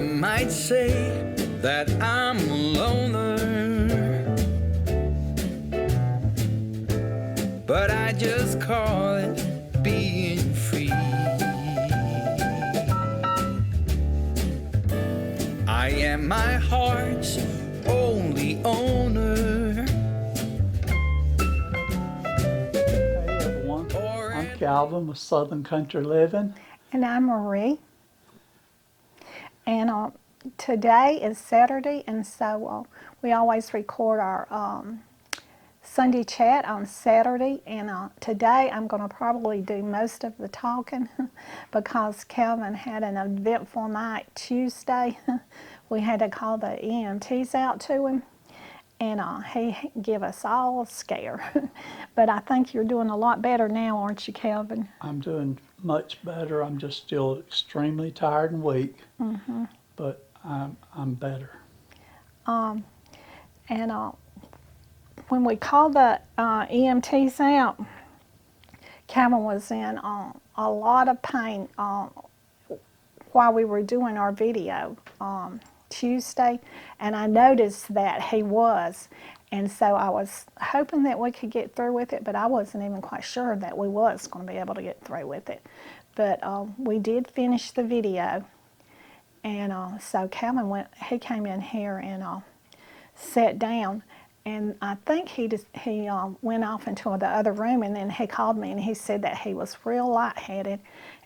Some might say that I'm a loner, but I just call it being free. I am my heart's only owner. Hey everyone, I'm Calvin with Southern Country Living. And I'm Marie. And today is Saturday, and so we always record our Sunday chat on Saturday. And today I'm going to probably do most of the talking because Calvin had an eventful night Tuesday. We had to call the EMTs out to him, and he gave us all a scare. But I think you're doing a lot better now, aren't you, Calvin? I'm doing much better. I'm just still extremely tired and weak, but I'm better. And when we called the EMTs out, Calvin was in a lot of pain while we were doing our video Tuesday, and I noticed that he was. And so I was hoping that we could get through with it, but I wasn't even quite sure that we was going to be able to get through with it. But we did finish the video, and so Calvin he came in here and sat down, and I think he went off into the other room, and then he called me and he said that he was real lightheaded,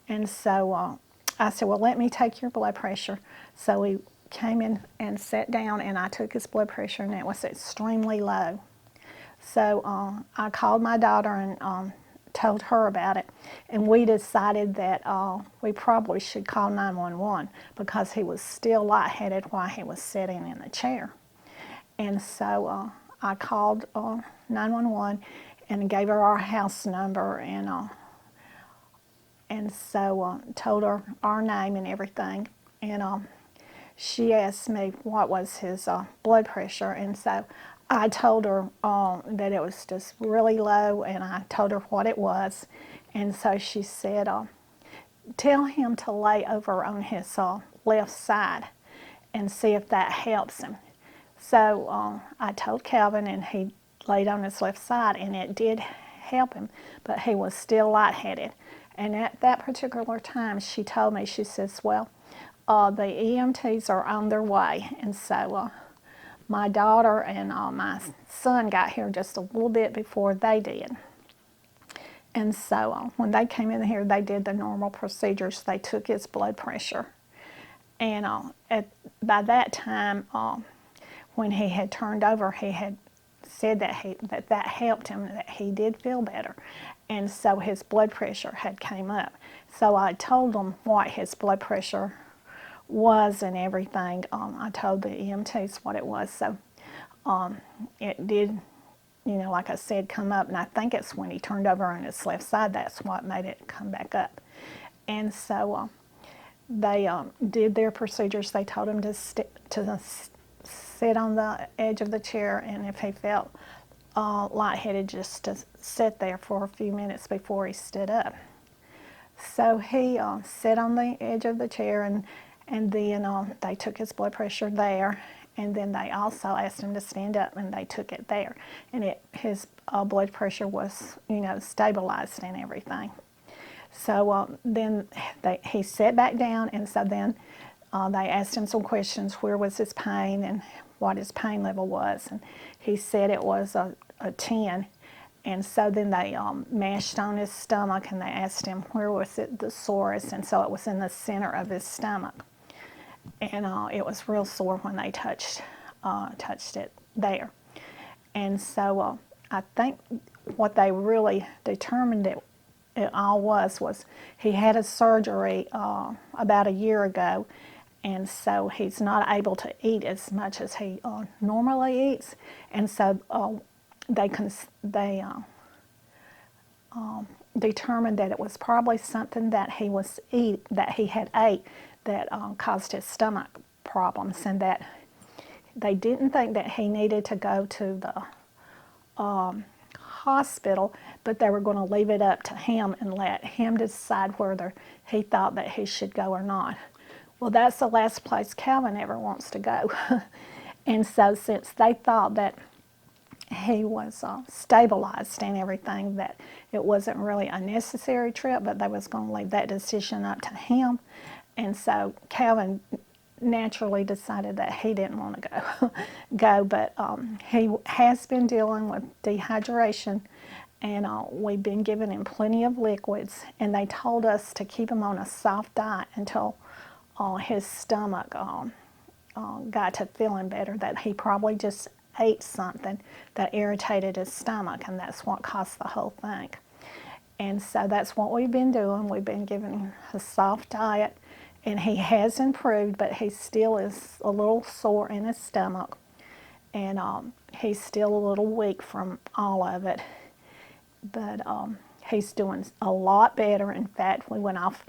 and so I said, well, let me take your blood pressure. So he came in and sat down, and I took his blood pressure, and it was extremely low. So I called my daughter and told her about it, and we decided that we probably should call 911 because he was still lightheaded while he was sitting in the chair. And so I called 911 and gave her our house number, and so told her our name and everything. And she asked me what was his blood pressure, and so I told her that it was just really low, and I told her what it was. And so she said, tell him to lay over on his left side and see if that helps him. So I told Calvin, and he laid on his left side, and it did help him, but he was still lightheaded. And at that particular time, she told me, she says, well, the EMTs are on their way. And so my daughter and my son got here just a little bit before they did. And so when they came in here, they did the normal procedures. They took his blood pressure. And by that time, when he had turned over, he had said that that helped him, that he did feel better. And so his blood pressure had came up. So I told him what his blood pressure was and everything. I told the EMTs what it was. So it did, like I said, come up. And I think it's when he turned over on his left side, that's what made it come back up. And so they did their procedures. They told him to sit on the edge of the chair, and if he felt lightheaded, just to sit there for a few minutes before he stood up. So he sat on the edge of the chair, and then they took his blood pressure there, and then they also asked him to stand up, and they took it there, and his blood pressure was stabilized and everything. So then he sat back down, and so then they asked him some questions. Where was his pain and what his pain level was? And he said it was a 10. And so then they mashed on his stomach, and they asked him where was it the sorest, and so it was in the center of his stomach. And it was real sore when they touched it there. And so I think what they really determined it all was he had a surgery about a year ago, and so he's not able to eat as much as he normally eats, and so they determined that it was probably something that he had ate that caused his stomach problems, and that they didn't think that he needed to go to the hospital, but they were going to leave it up to him and let him decide whether he thought that he should go or not. Well, that's the last place Calvin ever wants to go. And so since they thought that he was stabilized and everything, that it wasn't really a necessary trip, but they was going to leave that decision up to him. And so Calvin naturally decided that he didn't want to go, but he has been dealing with dehydration, and we've been giving him plenty of liquids, and they told us to keep him on a soft diet until his stomach got to feeling better, that he probably just ate something that irritated his stomach, and that's what caused the whole thing. And so that's what we've been doing. We've been giving him a soft diet, and he has improved, but he still is a little sore in his stomach, and he's still a little weak from all of it. But he's doing a lot better. In fact, we went off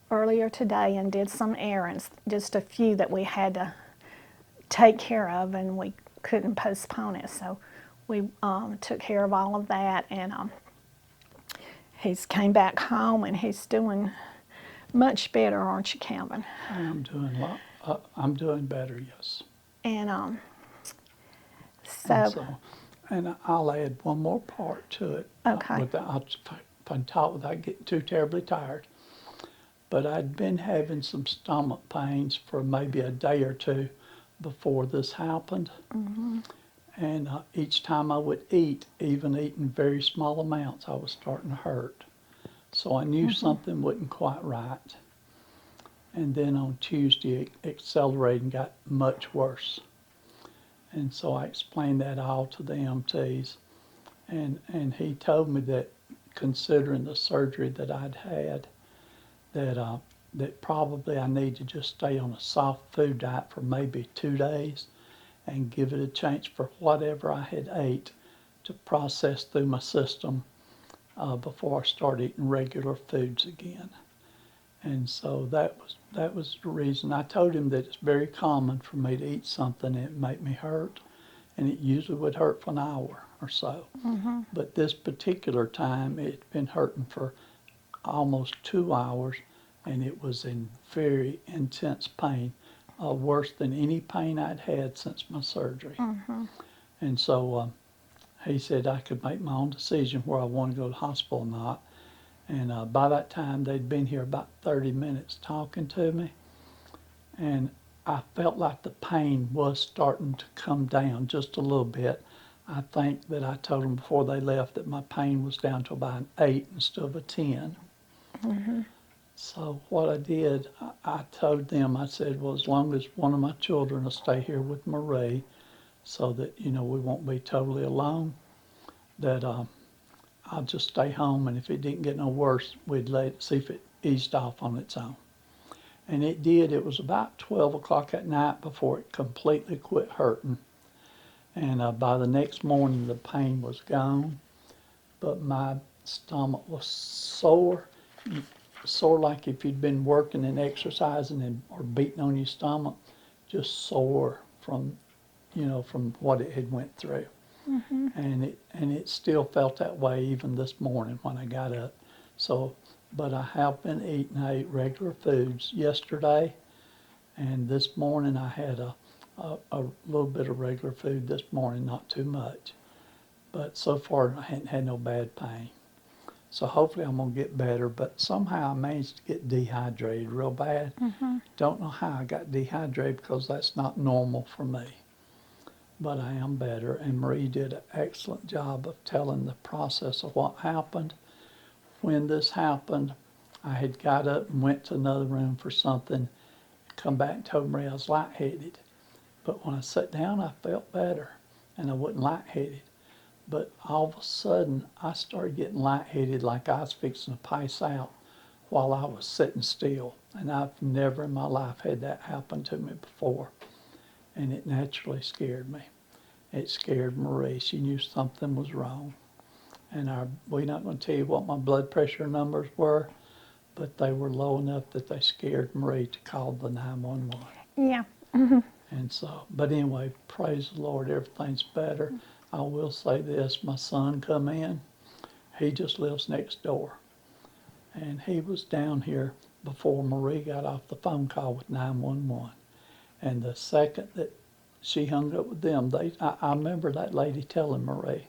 earlier today and did some errands, just a few that we had to take care of, and we couldn't postpone it. So we took care of all of that, and he's came back home, and he's doing much better, aren't you, Calvin? I'm doing better, yes. And And so, and I'll add one more part to it. Okay. If I can talk without getting too terribly tired. But I'd been having some stomach pains for maybe a day or two before this happened. And each time I would eat, even eating very small amounts, I was starting to hurt. So I knew something wasn't quite right. And then on Tuesday, it accelerated and got much worse. And so I explained that all to the MTs. And he told me that, considering the surgery that I'd had, that probably I need to just stay on a soft food diet for maybe 2 days and give it a chance for whatever I had ate to process through my system before I start eating regular foods again. And so that was the reason. I told him that it's very common for me to eat something and it make me hurt, and it usually would hurt for an hour or so. But this particular time, it's been hurting for almost 2 hours, and it was in very intense pain, worse than any pain I'd had since my surgery. And so he said I could make my own decision where I wanted to go to the hospital or not. And by that time, they'd been here about 30 minutes talking to me, and I felt like the pain was starting to come down just a little bit. I think that I told them before they left that my pain was down to about an 8 instead of a 10. So what I did, I told them, I said, well, as long as one of my children will stay here with Marie so that, we won't be totally alone, that I'll just stay home, and if it didn't get no worse, we'd see if it eased off on its own. And it did. It was about 12 o'clock at night before it completely quit hurting. And by the next morning, the pain was gone, but my stomach was sore like if you'd been working and exercising or beating on your stomach, just sore from what it had went through. And it still felt that way even this morning when I got up. So, but I have been eating. I ate regular foods yesterday, and this morning I had a little bit of regular food this morning, not too much. But so far I hadn't had no bad pain. So hopefully I'm going to get better, but somehow I managed to get dehydrated real bad. Don't know how I got dehydrated, because that's not normal for me. But I am better, and Marie did an excellent job of telling the process of what happened. When this happened, I had got up and went to another room for something, come back and told Marie I was lightheaded. But when I sat down, I felt better, and I wasn't lightheaded. But all of a sudden, I started getting lightheaded like I was fixing to pass out while I was sitting still. And I've never in my life had that happen to me before. And it naturally scared me. It scared Marie. She knew something was wrong. And we're not going to tell you what my blood pressure numbers were, but they were low enough that they scared Marie to call the 911. yeah. And so, but anyway, praise the Lord, everything's better. I will say this, my son come in, he just lives next door. And he was down here before Marie got off the phone call with 911. And the second that she hung up with them, I remember that lady telling Marie,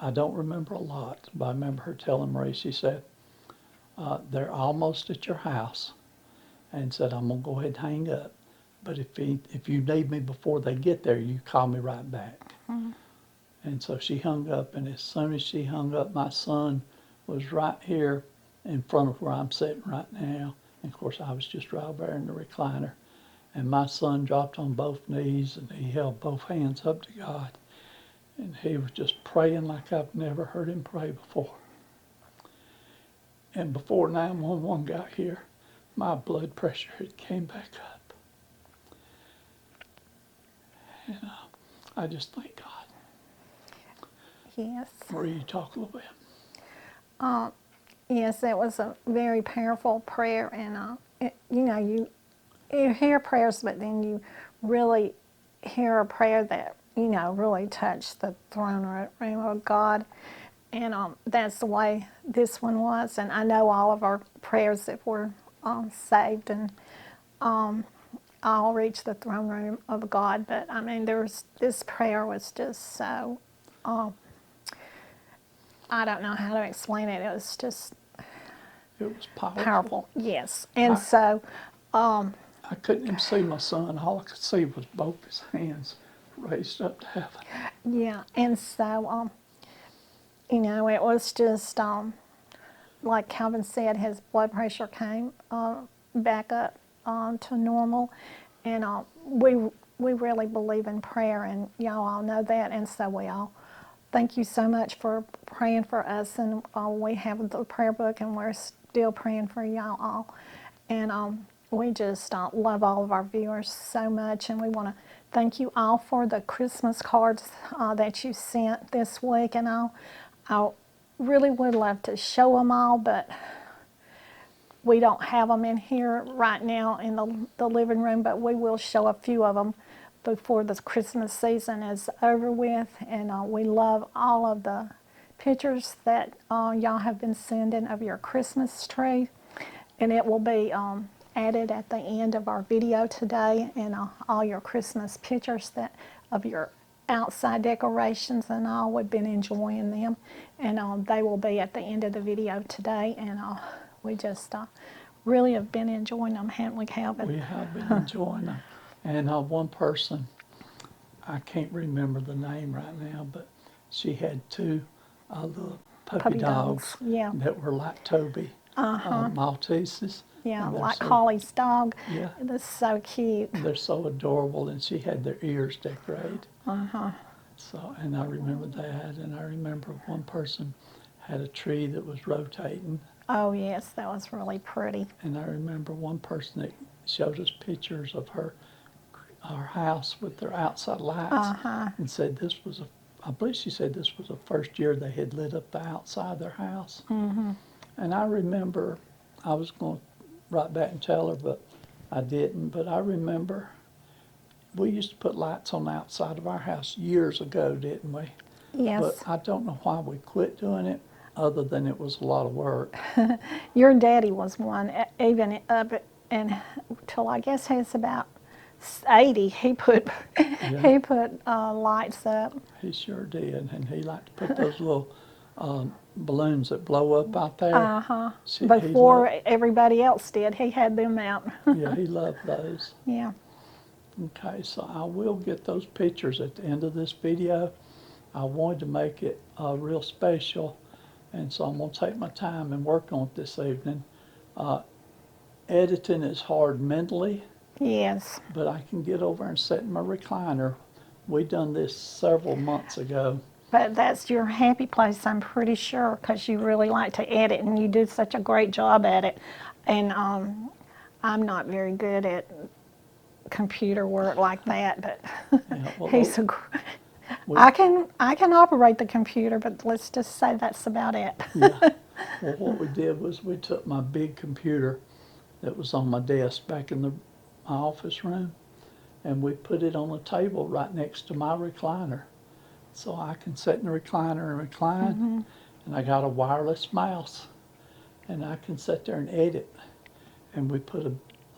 I don't remember a lot, but I remember her telling Marie, she said, they're almost at your house, and said, I'm going to go ahead and hang up. But if you need me before they get there, you call me right back. Mm-hmm. And so she hung up, and as soon as she hung up, my son was right here in front of where I'm sitting right now. And of course, I was just right there in the recliner. And my son dropped on both knees, and he held both hands up to God. And he was just praying like I've never heard him pray before. And before 911 got here, my blood pressure had came back up. And I just thank God. Yes. Marie, you talk a little bit. Yes, it was a very powerful prayer, and you hear prayers, but then you really hear a prayer that really touched the throne room of God, and that's the way this one was. And I know all of our prayers that were saved and all reached the throne room of God, but I mean, this prayer was just so. I don't know how to explain it. It was just It was powerful. powerful, yes. And so, I couldn't even see my son. All I could see was both his hands raised up to heaven. yeah, and so, it was just, like Calvin said, his blood pressure came back up to normal. And we really believe in prayer, and y'all all know that, and so we all thank you so much for praying for us. And we have the prayer book, and we're still praying for y'all all. And we just love all of our viewers so much, and we want to thank you all for the Christmas cards that you sent this week. And I really would love to show them all, but we don't have them in here right now in the living room, but we will show a few of them before the Christmas season is over with. And we love all of the pictures that y'all have been sending of your Christmas tree. And it will be added at the end of our video today, and all your Christmas pictures of your outside decorations and all. We've been enjoying them, and they will be at the end of the video today. And we just really have been enjoying them, haven't we, Calvin? We have been enjoying them. And one person, I can't remember the name right now, but she had two little puppy dogs yeah. that were like Towe, Malteses. Yeah, And like Holly's dog. Yeah. That's so cute. They're so adorable, and she had their ears decorated. So, and I remember that, and I remember one person had a tree that was rotating. Oh yes, that was really pretty. And I remember one person that showed us pictures of our house with their outside lights, and said this was I believe she said this was the first year they had lit up the outside of their house. Mm-hmm. And I remember, I was going to write back and tell her, but I didn't. But I remember we used to put lights on the outside of our house years ago, didn't we? Yes. But I don't know why we quit doing it, other than it was a lot of work. Your daddy was one, even up until I guess he's about 80. He put lights up. He sure did, and he liked to put those little balloons that blow up out there. Before everybody else did, he had them out. Yeah, he loved those. Yeah. Okay, so I will get those pictures at the end of this video. I wanted to make it real special, and so I'm going to take my time and work on it this evening. Editing is hard mentally. Yes. But I can get over and sit in my recliner. We done this several months ago. But that's your happy place, I'm pretty sure, because you really like to edit, and you do such a great job at it. And I'm not very good at computer work like that, but Yeah, well, he's I can operate the computer, but let's just say that's about it. Yeah. Well, what we did was we took my big computer that was on my desk back in my office room, and we put it on a table right next to my recliner. So I can sit in the recliner and recline, and I got a wireless mouse, and I can sit there and edit. and we put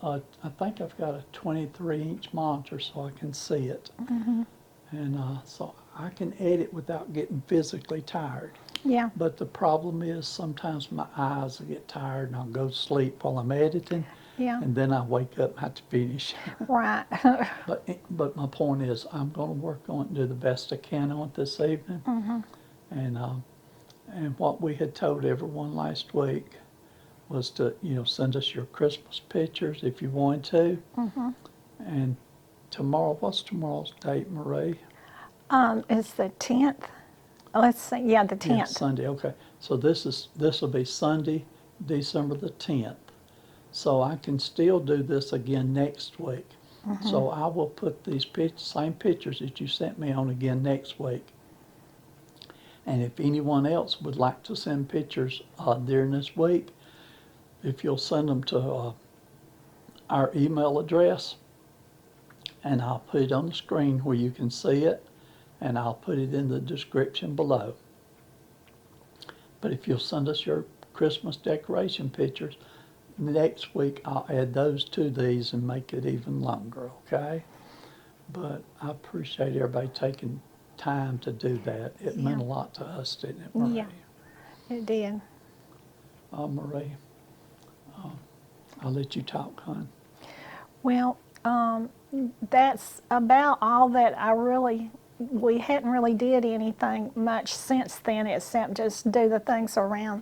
I think I've got a 23-inch monitor so I can see it. And so I can edit without getting physically tired. Yeah. But the problem is sometimes my eyes will get tired and I'll go to sleep while I'm editing. Yeah. And then I wake up and have to finish. Right. But my point is I'm going to work on it and do the best I can on it this evening. And what we had told everyone last week was to, send us your Christmas pictures if you wanted to. And tomorrow, what's tomorrow's date, Marie? It's the 10th. Let's see. Yeah, the 10th. Yeah, Sunday, okay. So this will be Sunday, December the 10th. So I can still do this again next week. So I will put these same pictures that you sent me on again next week. And if anyone else would like to send pictures during this week, if you'll send them to our email address, and I'll put it on the screen where you can see it, and I'll put it in the description below. But if you'll send us your Christmas decoration pictures, next week I'll add those to these and make it even longer, okay? But I appreciate everybody taking time to do that. It meant a lot to us, didn't it, Marie? Yeah, it did. Marie, I'll let you talk, hon. Well, that's about all that we hadn't really did anything much since then except just do the things around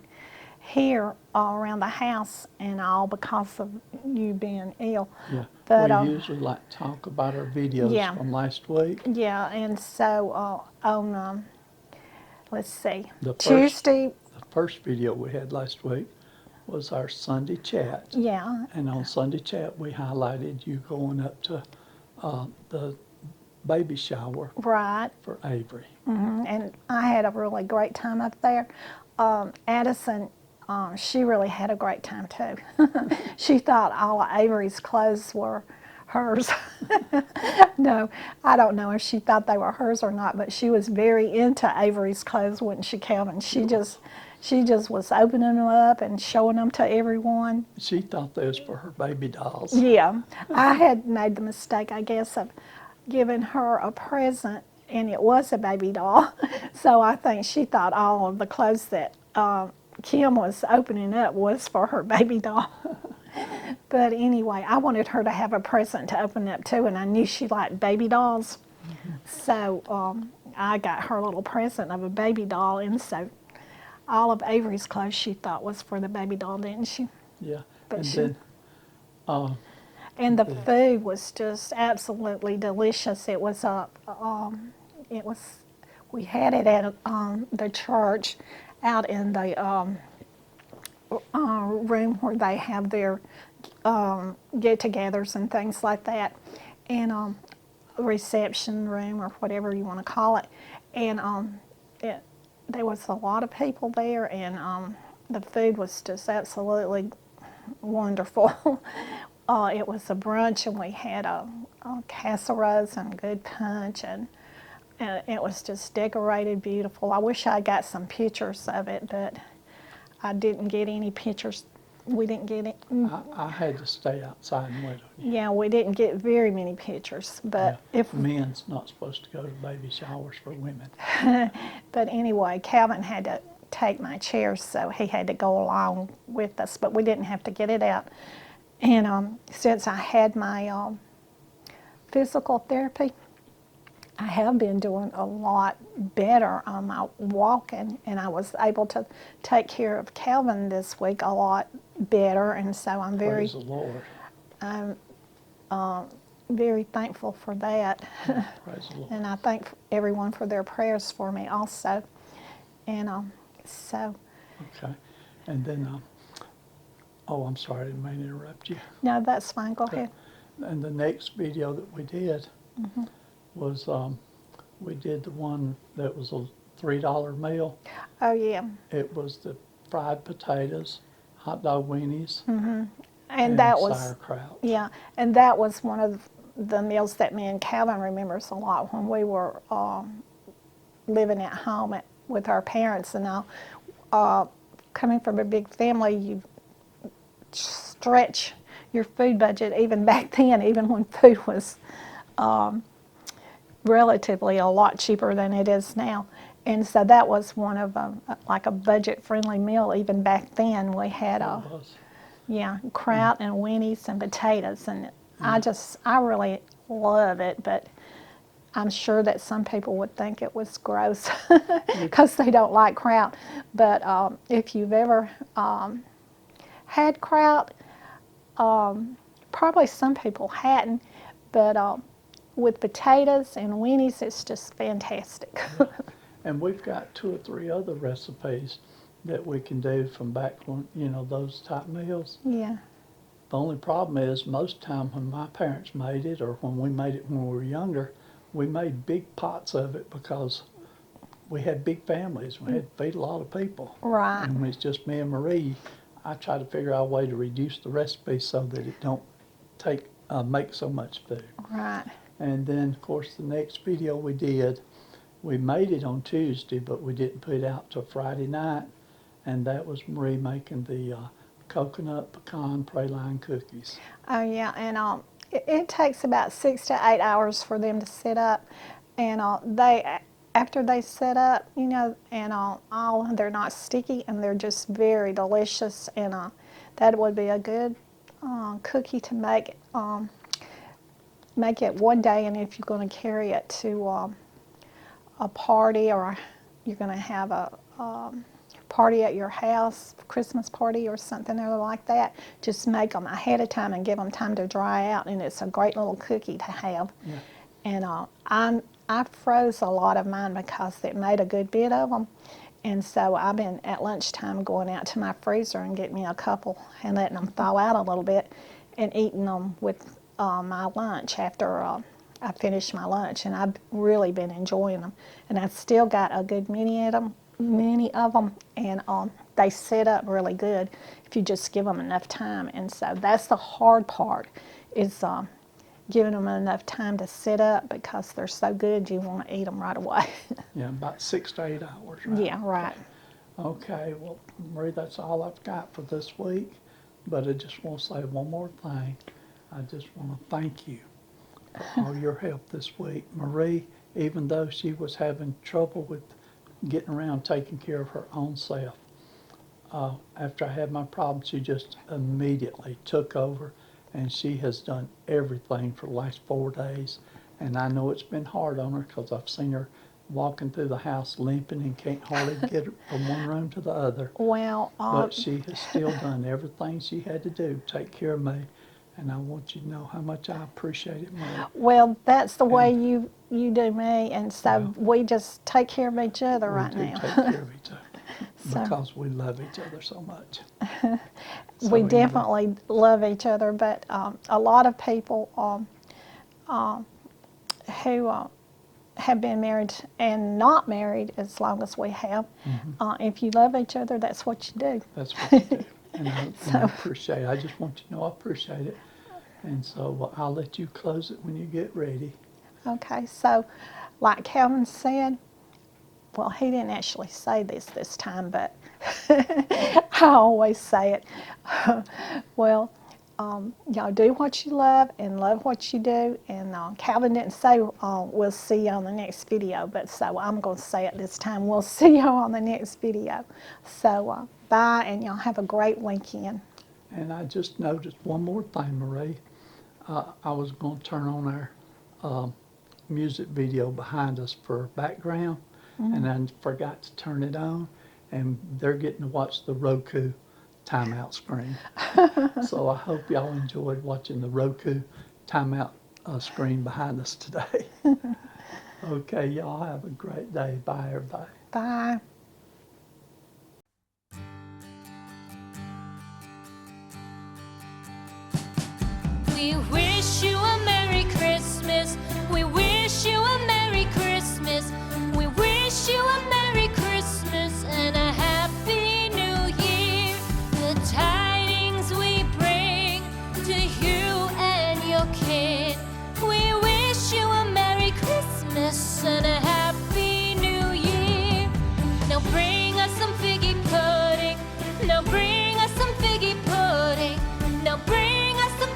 here, around the house and all because of you being ill. Yeah, But, we usually like to talk about our videos from last week. Yeah, and so on, let's see, The Tuesday. The first video we had last week was our Sunday chat. Yeah. And on Sunday chat, we highlighted you going up to the baby shower Right. for Avery. And I had a really great time up there. Addison, she really had a great time too. She thought all of Avery's clothes were hers. No, I don't know if she thought they were hers or not, but she was very into Avery's clothes, wasn't she, Calvin? She just was opening them up and showing them to everyone. She thought those were her baby dolls. Yeah, I had made the mistake, I guess, of giving her a present, and it was a baby doll. So I think she thought all of the clothes that Kim was opening up was for her baby doll. But anyway, I wanted her to have a present to open up too, and I knew she liked baby dolls. So I got her a little present of a baby doll, and so all of Avery's clothes she thought was for the baby doll, didn't she? Yeah, But and and the food was just absolutely delicious. It was we had it at the church, out in the room where they have their get-togethers and things like that, and reception room or whatever you want to call it. And there was a lot of people there, and the food was just absolutely wonderful. It was a brunch, and we had a casseroles and good punch, and it was just decorated beautiful. I wish I got some pictures of it, but I didn't get any pictures. We didn't get it. I had to stay outside and wait on you. Yeah, we didn't get very many pictures, but if Men's not supposed to go to baby showers for women. but anyway, Calvin had to take my chair, so he had to go along with us, but we didn't have to get it out. And since I had my physical therapy, I have been doing a lot better on my walking, and I was able to take care of Calvin this week a lot better, and so I'm Praise the Lord. very thankful for that. Praise the Lord. And I thank everyone for their prayers for me also. And so. Okay. And then, I'm sorry, I didn't mean to interrupt you. No, that's fine. Go ahead. And the next video that we did was, we did the one that was a $3 meal. Oh, yeah. It was the fried potatoes, hot dog weenies, And that was, sauerkraut. yeah, and that was one of the meals that me and Calvin remembers a lot when we were living at home with our parents and all. Coming from a big family, you stretch your food budget, even back then, even when food was relatively a lot cheaper than it is now. And so that was one of them, like a budget-friendly meal. Even back then, we had kraut and weenies and potatoes, and I really love it, but I'm sure that some people would think it was gross because they don't like kraut. But if you've ever had kraut, probably some people hadn't, but with potatoes and weenies, it's just fantastic. And we've got 2 or 3 other recipes that we can do from back when, those type meals. Yeah. The only problem is most time when my parents made it, or when we made it when we were younger, we made big pots of it because we had big families. We had to feed a lot of people. Right. And when it's just me and Marie, I try to figure out a way to reduce the recipe so that it don't make so much food. Right. And then, of course, the next video we did, we made it on Tuesday, but we didn't put it out till Friday night, and that was Marie making the coconut pecan praline cookies. Oh yeah, and it takes about 6 to 8 hours for them to set up, and after they set up, and they're not sticky, and they're just very delicious, and that would be a good cookie to make. Make it one day, and if you're going to carry it to a party, or you're going to have a party at your house, Christmas party or something like that, just make them ahead of time and give them time to dry out, and it's a great little cookie to have. Yeah. And I froze a lot of mine because it made a good bit of them, and so I've been at lunchtime going out to my freezer and getting me a couple and letting them thaw out a little bit and eating them with my lunch after I finished my lunch, and I've really been enjoying them. And I've still got a good many of them, and they set up really good if you just give them enough time. And so that's the hard part, is giving them enough time to set up, because they're so good you want to eat them right away. Yeah, about 6 to 8 hours, right? Yeah, right. Okay, well, Marie, that's all I've got for this week, but I just want to say one more thing. I just want to thank you for all your help this week. Marie, even though she was having trouble with getting around taking care of her own self, after I had my problem, she just immediately took over, and she has done everything for the last 4 days. And I know it's been hard on her because I've seen her walking through the house limping and can't hardly get from one room to the other. Well, but she has still done everything she had to do to take care of me. And I want you to know how much I appreciate it, Mary. Well, that's the way you do me, and so we just take care of each other right now. We do take care of each other because we love each other so much. We definitely love each other, but a lot of people who have been married and not married as long as we have, if you love each other, that's what you do. That's what you do. And I appreciate it. I just want you to know I appreciate it. And so I'll let you close it when you get ready. Okay, so like Calvin said, well, he didn't actually say this time, but I always say it. Well, y'all do what you love and love what you do. And Calvin didn't say we'll see you on the next video, but so I'm going to say it this time. We'll see you on the next video. So bye, and y'all have a great weekend. And I just noticed one more thing, Marie. I was going to turn on our music video behind us for background, and I forgot to turn it on, and they're getting to watch the Roku timeout screen. So I hope y'all enjoyed watching the Roku timeout screen behind us today. Okay, y'all have a great day. Bye, everybody. Bye. We wish you a Merry Christmas. We wish you a Merry Christmas. We wish you a Merry Christmas and a Happy New Year. The tidings we bring to you and your kin. We wish you a Merry Christmas and a Happy New Year. Now bring us some figgy pudding. Now bring us some figgy pudding. Now bring us some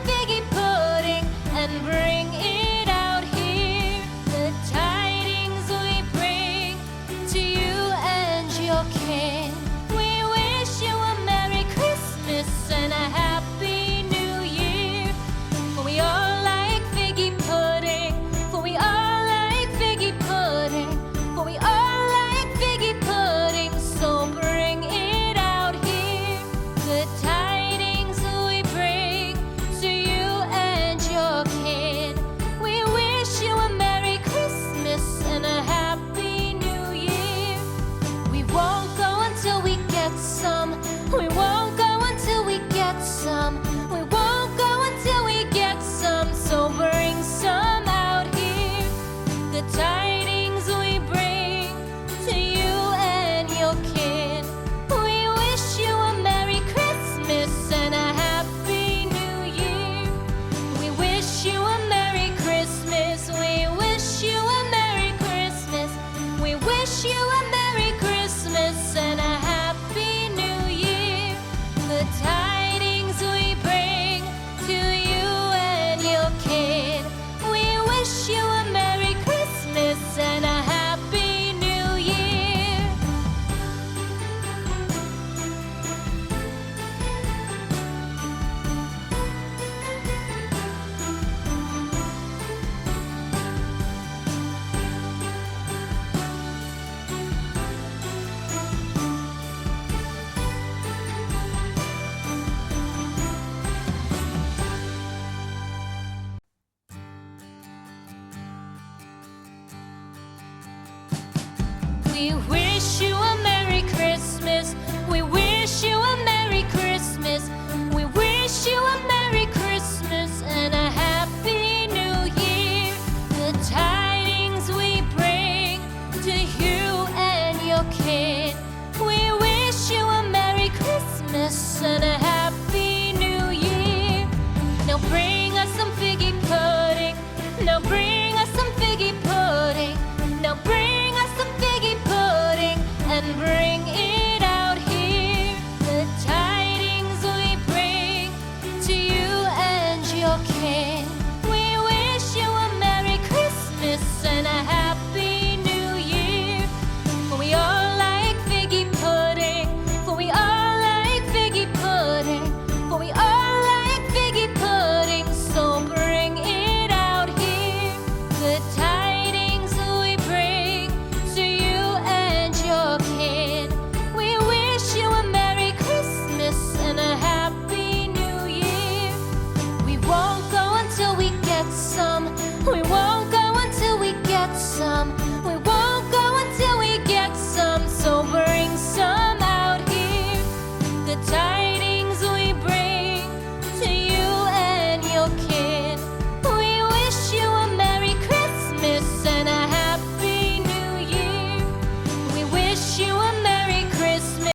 Christmas and a Happy New Year. Now bring us some figgy pudding. Now bring us some figgy pudding. Now bring us some figgy pudding and bring